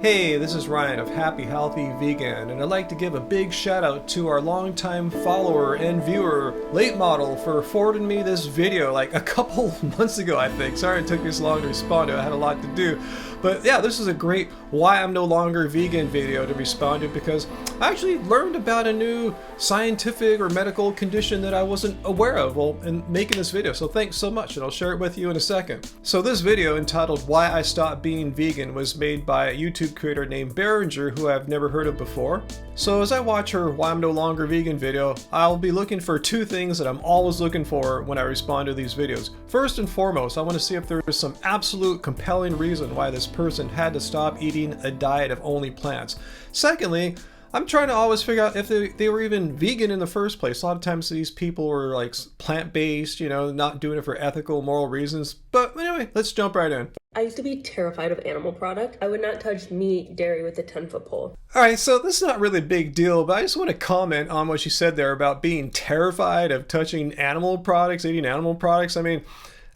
Hey, this is Ryan of Happy Healthy Vegan, and I'd like to give a big shout out to our longtime follower and viewer, Late Model, for forwarding me this video like a couple months ago, I think. Sorry it took me so long to respond to. I had a lot to do. But yeah, this is a great why I'm no longer vegan video to respond to, because I actually learned about a new scientific or medical condition that I wasn't aware of while in making this video. So thanks so much, and I'll share it with you in a second. So this video, entitled Why I Stopped Being Vegan, was made by a YouTube creator named Bearenger, who I've never heard of before. So as I watch her Why I'm No Longer Vegan video, I'll be looking for two things that I'm always looking for when I respond to these videos. First and foremost, I want to see if there is some absolute compelling reason why this person had to stop eating a diet of only plants. Secondly, I'm trying to always figure out if they were even vegan in the first place. A lot of times these people were like plant-based, you know, not doing it for ethical, moral reasons. But anyway, let's jump right in. I used to be terrified of animal product. I would not touch meat, dairy with a 10-foot pole. Alright, so this is not really a big deal, but I just want to comment on what she said there about being terrified of touching animal products, eating animal products. I mean,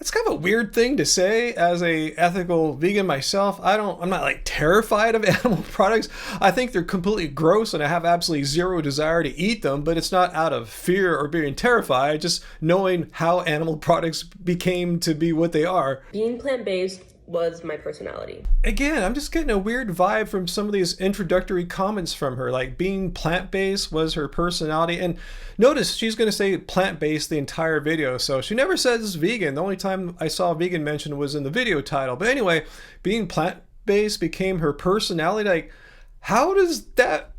that's kind of a weird thing to say as a ethical vegan myself. I'm not like terrified of animal products. I think they're completely gross and I have absolutely zero desire to eat them, but it's not out of fear or being terrified, just knowing how animal products became to be what they are. Being plant-based was my personality. Again, I'm just getting a weird vibe from some of these introductory comments from her, like being plant-based was her personality. And notice she's going to say plant-based the entire video, so she never says vegan. The only time I saw vegan mentioned was in the video title. But anyway, being plant-based became her personality. Like, what does that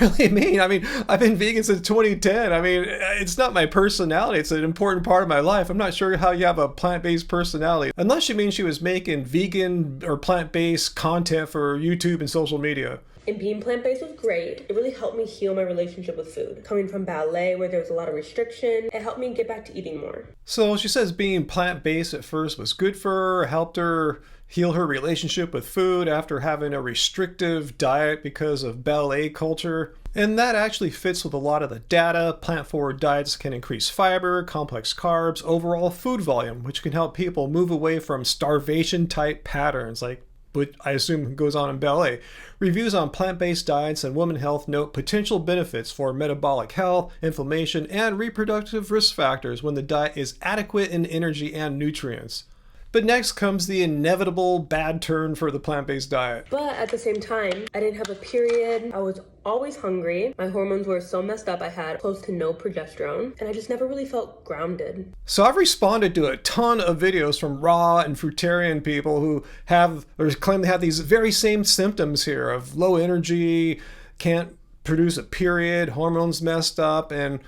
really mean? I mean, I've been vegan since 2010. I mean, it's not my personality. It's an important part of my life. I'm not sure how you have a plant-based personality. Unless you mean she was making vegan or plant-based content for YouTube and social media. And being plant-based was great. It really helped me heal my relationship with food. Coming from ballet where there was a lot of restriction, it helped me get back to eating more. So she says being plant-based at first was good for her, helped her heal her relationship with food after having a restrictive diet because of ballet culture. And that actually fits with a lot of the data. Plant-forward diets can increase fiber, complex carbs, overall food volume, which can help people move away from starvation-type patterns, like what I assume goes on in ballet. Reviews on plant-based diets and women's health note potential benefits for metabolic health, inflammation, and reproductive risk factors when the diet is adequate in energy and nutrients. But next comes the inevitable bad turn for the plant-based diet. But at the same time, I didn't have a period. I was always hungry. My hormones were so messed up. I had close to no progesterone, and I just never really felt grounded. So I've responded to a ton of videos from raw and fruitarian people who have or claim they have these very same symptoms here of low energy, can't produce a period, hormones messed up, and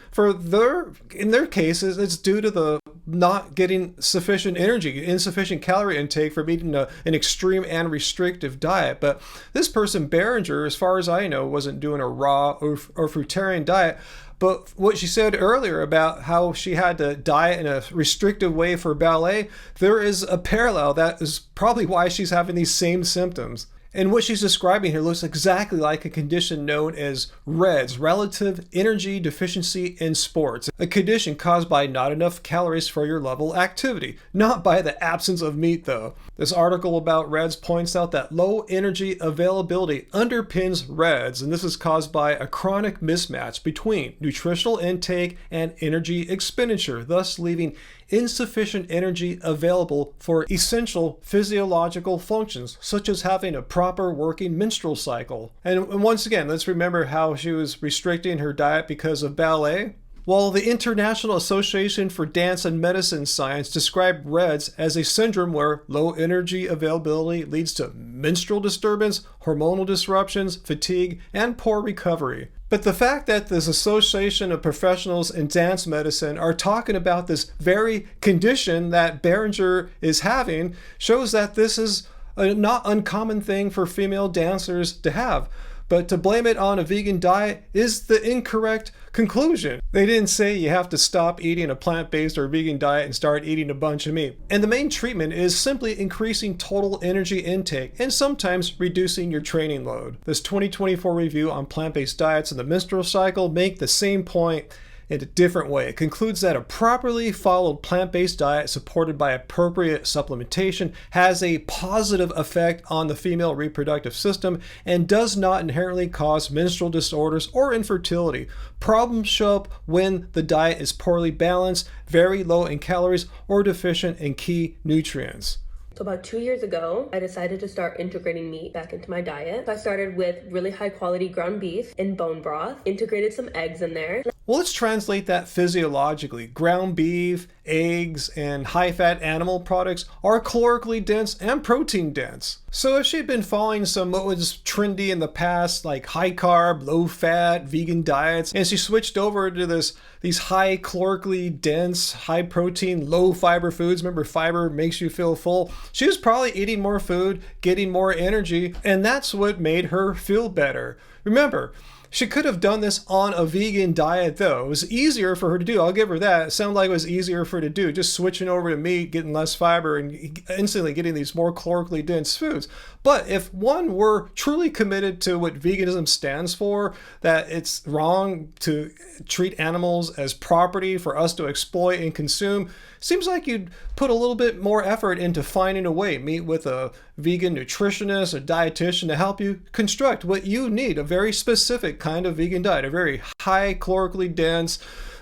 in their cases it's due to the not getting sufficient energy, insufficient calorie intake from eating an extreme and restrictive diet. But this person, Bearenger, as far as I know, wasn't doing a raw or fruitarian diet. But what she said earlier about how she had to diet in a restrictive way for ballet, there is a parallel. That is probably why she's having these same symptoms. And what she's describing here looks exactly like a condition known as REDS, Relative Energy Deficiency in Sports, a condition caused by not enough calories for your level activity, not by the absence of meat though. This article about REDS points out that low energy availability underpins REDS, and this is caused by a chronic mismatch between nutritional intake and energy expenditure, thus leaving insufficient energy available for essential physiological functions, such as having a proper working menstrual cycle. And once again, let's remember how she was restricting her diet because of ballet. While the International Association for Dance and Medicine Science described REDS as a syndrome where low energy availability leads to menstrual disturbance, hormonal disruptions, fatigue, and poor recovery. But the fact that this Association of Professionals in Dance Medicine are talking about this very condition that Bearenger is having shows that this is a not uncommon thing for female dancers to have. But to blame it on a vegan diet is the incorrect conclusion. They didn't say you have to stop eating a plant-based or vegan diet and start eating a bunch of meat. And the main treatment is simply increasing total energy intake and sometimes reducing your training load. This 2024 review on plant-based diets and the menstrual cycle make the same point. in a different way. It concludes that a properly followed plant-based diet supported by appropriate supplementation has a positive effect on the female reproductive system and does not inherently cause menstrual disorders or infertility. Problems show up when the diet is poorly balanced, very low in calories, or deficient in key nutrients. So about 2 years ago, I decided to start integrating meat back into my diet. So I started with really high quality ground beef and bone broth, integrated some eggs in there. Well, let's translate that physiologically. Ground beef, eggs, and high-fat animal products are calorically dense and protein dense. So if she'd been following some what was trendy in the past, like high-carb, low-fat, vegan diets, and she switched over to these high calorically dense, high-protein, low-fiber foods, remember fiber makes you feel full, she was probably eating more food, getting more energy, and that's what made her feel better. Remember, she could have done this on a vegan diet though. It was easier for her to do. I'll give her that. It sounded like it was easier for her to do. Just switching over to meat, getting less fiber, and instantly getting these more calorically dense foods. But if one were truly committed to what veganism stands for, that it's wrong to treat animals as property for us to exploit and consume, seems like you'd put a little bit more effort into finding a way. Meet with a vegan nutritionist, a dietitian to help you construct what you need, a very specific kind of vegan diet, a very high calorically dense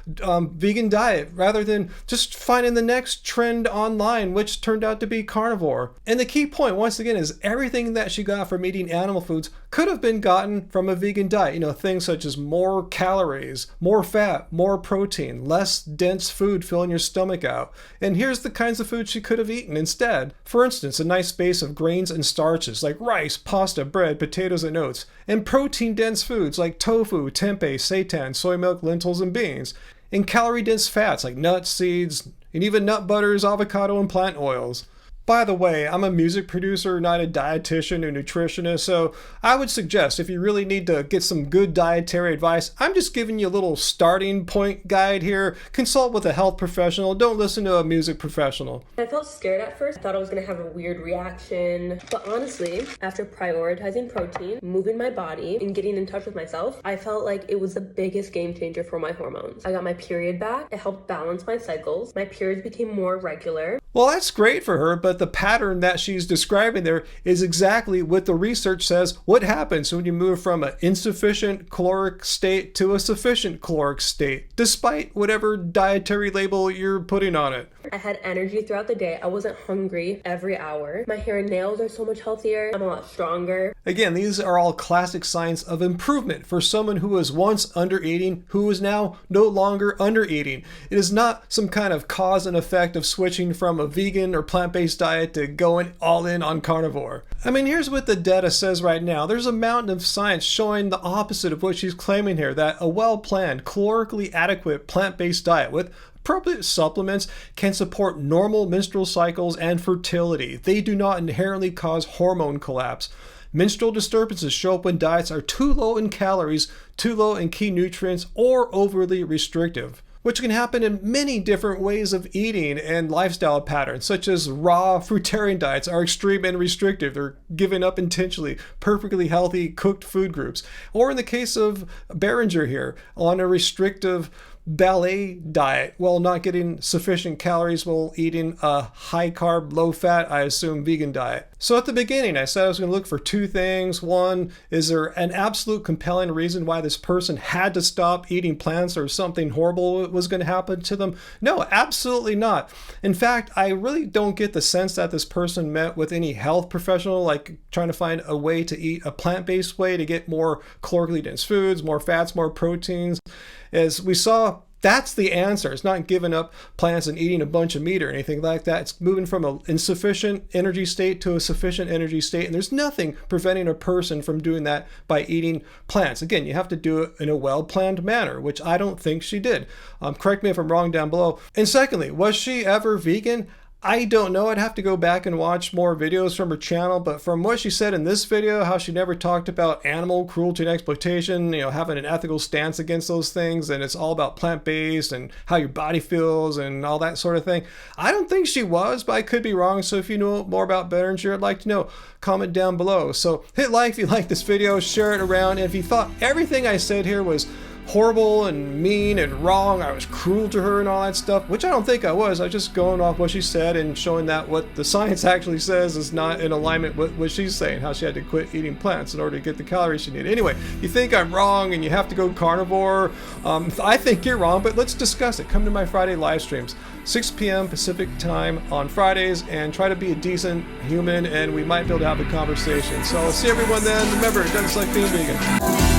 vegan diet, rather than just finding the next trend online, which turned out to be carnivore. And the key point, once again, is everything that she got from eating animal foods could have been gotten from a vegan diet. You know, things such as more calories, more fat, more protein, less dense food filling your stomach out. And here's the kinds of food she could have eaten instead. For instance, a nice base of grains and starches like rice, pasta, bread, potatoes, and oats, and protein-dense foods like tofu, tempeh, seitan, soy milk, lentils, and beans, and calorie-dense fats like nuts, seeds, and even nut butters, avocado, and plant oils. By the way, I'm a music producer, not a dietitian or nutritionist, so I would suggest if you really need to get some good dietary advice, I'm just giving you a little starting point guide here. Consult with a health professional. Don't listen to a music professional. I felt scared at first. I thought I was going to have a weird reaction. But honestly, after prioritizing protein, moving my body, and getting in touch with myself, I felt like it was the biggest game changer for my hormones. I got my period back. It helped balance my cycles. My periods became more regular. Well, that's great for her, but the pattern that she's describing there is exactly what the research says what happens when you move from an insufficient caloric state to a sufficient caloric state, despite whatever dietary label you're putting on it. I had energy throughout the day. I wasn't hungry every hour. My hair and nails are so much healthier. I'm a lot stronger. Again, these are all classic signs of improvement for someone who was once under-eating, who is now no longer under-eating. It is not some kind of cause and effect of switching from a vegan or plant-based diet to going all in on carnivore. I mean, here's what the data says right now. There's a mountain of science showing the opposite of what she's claiming here, that a well-planned, calorically adequate plant-based diet with appropriate supplements can support normal menstrual cycles and fertility. They do not inherently cause hormone collapse. Menstrual disturbances show up when diets are too low in calories, too low in key nutrients, or overly restrictive, which can happen in many different ways of eating and lifestyle patterns, such as raw fruitarian diets are extreme and restrictive. They're giving up intentionally perfectly healthy cooked food groups. Or in the case of Bearenger here, on a restrictive ballet diet while not getting sufficient calories while eating a high carb, low fat, I assume, vegan diet. So at the beginning, I said I was going to look for two things. One, is there an absolute compelling reason why this person had to stop eating plants or something horrible was going to happen to them? No, absolutely not. In fact, I really don't get the sense that this person met with any health professional, like trying to find a way to eat a plant-based way to get more calorically dense foods, more fats, more proteins. As we saw, that's the answer. It's not giving up plants and eating a bunch of meat or anything like that. It's moving from an insufficient energy state to a sufficient energy state. And there's nothing preventing a person from doing that by eating plants. Again, you have to do it in a well-planned manner, which I don't think she did. Correct me if I'm wrong down below. And secondly, was she ever vegan? I don't know. I'd have to go back and watch more videos from her channel, but from what she said in this video, how she never talked about animal cruelty and exploitation, having an ethical stance against those things, and it's all about plant-based and how your body feels and all that sort of thing. I don't think she was, but I could be wrong. So if you know more about Bearenger, I'd like to know. Comment down below. So hit like if you like this video, share it around, and if you thought everything I said here was horrible and mean and wrong. I was cruel to her and all that stuff, which I don't think I was. I was just going off what she said and showing that what the science actually says is not in alignment with what she's saying, how she had to quit eating plants in order to get the calories she needed. Anyway, you think I'm wrong and you have to go carnivore. I think you're wrong, but let's discuss it. Come to my Friday live streams, 6 p.m. Pacific time on Fridays, and try to be a decent human, and we might be able to have a conversation. So I'll see everyone then. Remember, it doesn't like being vegan.